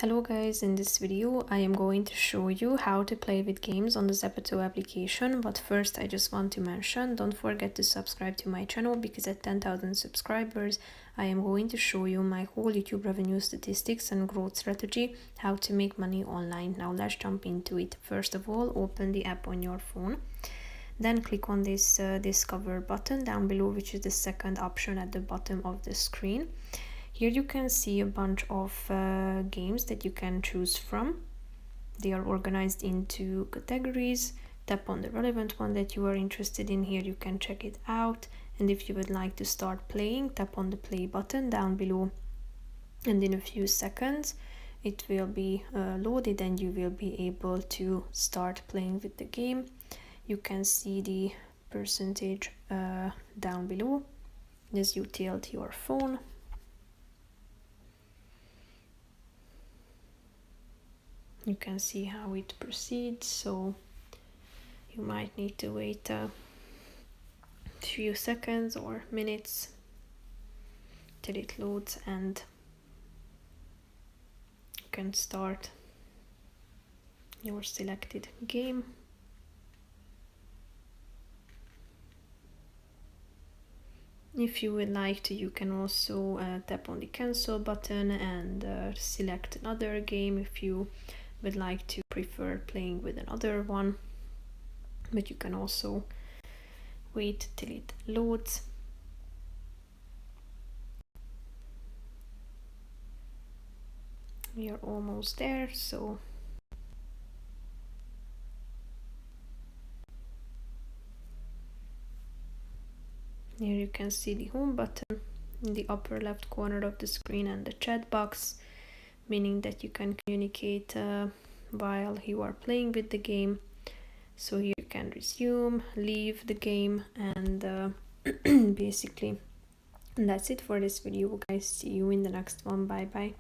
Hello guys, in this video I am going to show you how to play with games on the Zepeto application, but first I just want to mention, don't forget to subscribe to my channel because at 10,000 subscribers I am going to show you my whole YouTube revenue statistics and growth strategy, how to make money online. Now let's jump into it. First of all, open the app on your phone. Then click on this discover button down below, which is the second option at the bottom of the screen. Here you can see a bunch of games that you can choose from. They are organized into categories. Tap on the relevant one that you are interested in. Here you can check it out, and if you would like to start playing, tap on the play button down below, and in a few seconds it will be loaded and you will be able to start playing with the game. You can see the percentage down below as you tilt your phone. You can see how it proceeds, so you might need to wait a few seconds or minutes till it loads and you can start your selected game. If you would like to, you can also tap on the cancel button and select another game if you would like to prefer playing with another one, but you can also wait till it loads. We are almost there, so here you can see the home button in the upper left corner of the screen and the chat box, meaning that you can communicate while you are playing with the game. So here you can resume, leave the game, and basically that's it for this video, guys. See you in the next one. Bye bye.